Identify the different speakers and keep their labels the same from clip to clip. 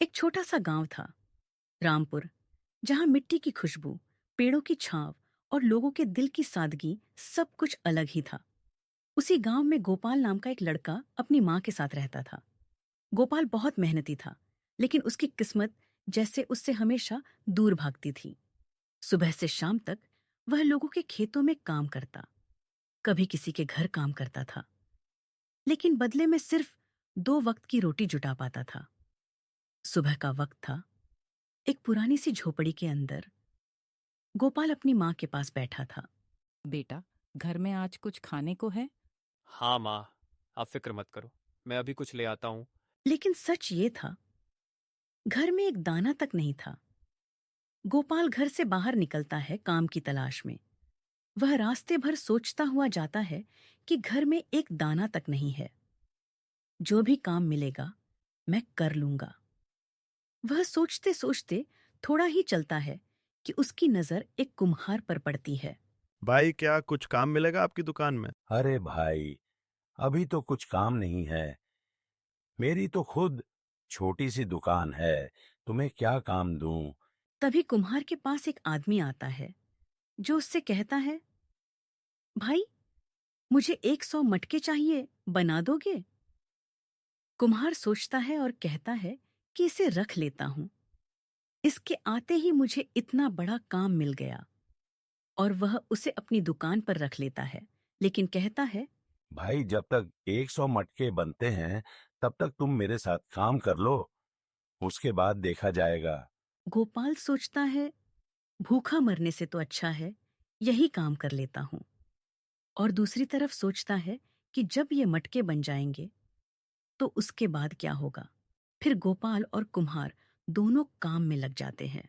Speaker 1: एक छोटा सा गांव था, रामपुर, जहां मिट्टी की खुशबू, पेड़ों की छांव और लोगों के दिल की सादगी सब कुछ अलग ही था। उसी गांव में गोपाल नाम का एक लड़का अपनी माँ के साथ रहता था। गोपाल बहुत मेहनती था, लेकिन उसकी किस्मत जैसे उससे हमेशा दूर भागती थी। सुबह से शाम तक वह लोगों के खेतों में काम करता, कभी किसी के घर काम करता था, लेकिन बदले में सिर्फ 2 वक्त की रोटी जुटा पाता था। सुबह का वक्त था। एक पुरानी सी झोपड़ी के अंदर गोपाल अपनी माँ के पास बैठा था।
Speaker 2: बेटा, घर में आज कुछ खाने को है?
Speaker 3: हाँ माँ, आप फिक्र मत करो। मैं अभी कुछ ले आता हूँ।
Speaker 1: लेकिन सच ये था, घर में एक दाना तक नहीं था। गोपाल घर से बाहर निकलता है काम की तलाश में। वह रास्ते भर सोचता हुआ जाता है कि घर में एक दाना तक नहीं है। जो भी काम मिलेगा मैं कर लूंगा। वह सोचते सोचते थोड़ा ही चलता है कि उसकी नजर एक कुम्हार पर पड़ती है।
Speaker 4: भाई, क्या कुछ काम मिलेगा आपकी दुकान में?
Speaker 5: अरे भाई, अभी तो कुछ काम नहीं है। मेरी तो खुद छोटी सी दुकान है। तुम्हें क्या काम दूं?
Speaker 1: तभी कुम्हार के पास एक आदमी आता है, जो उससे कहता है, भाई, मुझे 100 मटके चाहिए, बना दोगे? कुम्हार सोचता है और कहता है कि इसे रख लेता हूं। इसके आते ही मुझे इतना बड़ा काम मिल गया। और वह उसे अपनी दुकान पर रख लेता है, लेकिन कहता है,
Speaker 5: भाई, जब तक 100 मटके बनते हैं, तब तक तुम मेरे साथ काम कर लो। उसके बाद देखा जाएगा।
Speaker 1: गोपाल सोचता है, भूखा मरने से तो अच्छा है यही काम कर लेता हूं। और दूसरी तरफ सोचता है कि जब ये मटके बन जाएंगे तो उसके बाद क्या होगा। फिर गोपाल और कुम्हार दोनों काम में लग जाते हैं।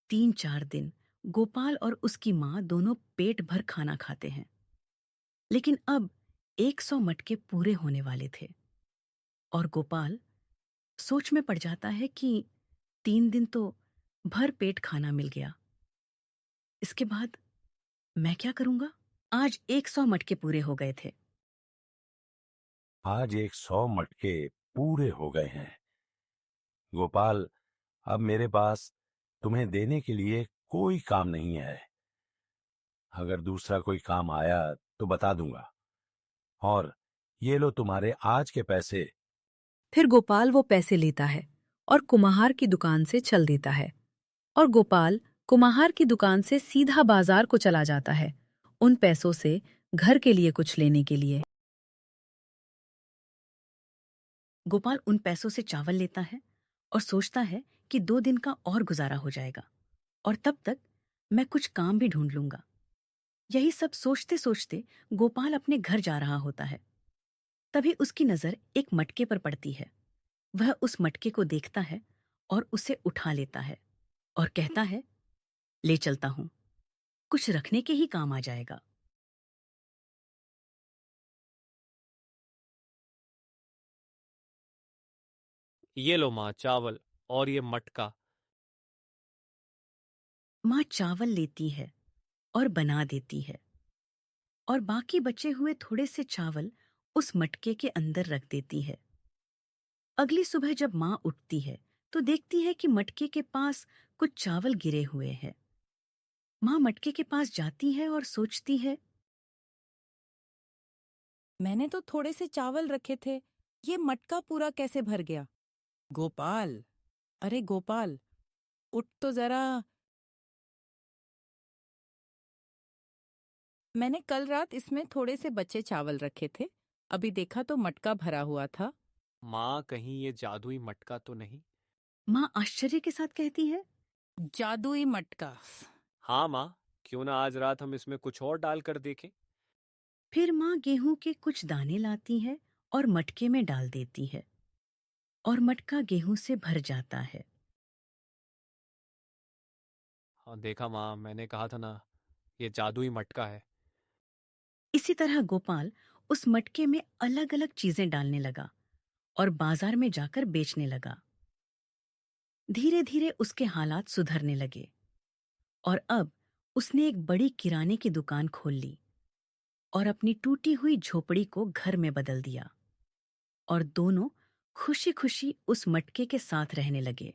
Speaker 1: 3-4 दिन गोपाल और उसकी माँ दोनों पेट भर खाना खाते हैं। लेकिन अब 100 मटके पूरे होने वाले थे और गोपाल सोच में पड़ जाता है कि 3 दिन तो भर पेट खाना मिल गया, इसके बाद मैं क्या करूंगा? आज 100 मटके पूरे हो गए थे।
Speaker 5: आज 100 मटके पूरे हो गए हैं। गोपाल, अब मेरे पास तुम्हें देने के लिए कोई काम नहीं है। अगर दूसरा कोई काम आया तो बता दूंगा। और ये लो तुम्हारे आज के पैसे।
Speaker 6: फिर गोपाल वो पैसे लेता है और कुम्हार की दुकान से चल देता है। और गोपाल कुम्हार की दुकान से सीधा बाजार को चला जाता है, उन पैसों से घर के लिए कुछ लेने के लिए।
Speaker 1: गोपाल उन पैसों से चावल लेता है और सोचता है कि 2 दिन का और गुजारा हो जाएगा और तब तक मैं कुछ काम भी ढूंढ लूंगा। यही सब सोचते सोचते गोपाल अपने घर जा रहा होता है। तभी उसकी नजर एक मटके पर पड़ती है। वह उस मटके को देखता है और उसे उठा लेता है और कहता है, ले चलता हूं, कुछ रखने के ही काम आ जाएगा।
Speaker 3: ये लो माँ, चावल और ये मटका।
Speaker 1: माँ चावल लेती है और बना देती है और बाकी बचे हुए थोड़े से चावल उस मटके के अंदर रख देती है। अगली सुबह जब माँ उठती है तो देखती है कि मटके के पास कुछ चावल गिरे हुए हैं। माँ मटके के पास जाती है और सोचती है,
Speaker 2: मैंने तो थोड़े से चावल रखे थे, ये मटका पूरा कैसे भर गया? गोपाल, अरे गोपाल, उठ तो जरा। मैंने कल रात इसमें थोड़े से बचे चावल रखे थे, अभी देखा तो मटका भरा हुआ था।
Speaker 3: माँ, कहीं ये जादुई मटका तो नहीं?
Speaker 1: माँ आश्चर्य के साथ कहती है।
Speaker 2: जादुई मटका?
Speaker 3: हाँ माँ, क्यों ना आज रात हम इसमें कुछ और डाल कर देखें।
Speaker 1: फिर माँ गेहूं के कुछ दाने लाती है और मटके में डाल देती है और मटका गेहूं से भर जाता है।
Speaker 3: हाँ देखा माँ, मैंने कहा था ना, ये जादुई मटका है।
Speaker 1: इसी तरह गोपाल उस मटके में अलग अलग चीजें डालने लगा और बाजार में जाकर बेचने लगा। धीरे धीरे उसके हालात सुधरने लगे और अब उसने एक बड़ी किराने की दुकान खोल ली और अपनी टूटी हुई झोपड़ी को घर में बदल दिया और दोनों खुशी खुशी उस मटके के साथ रहने लगे।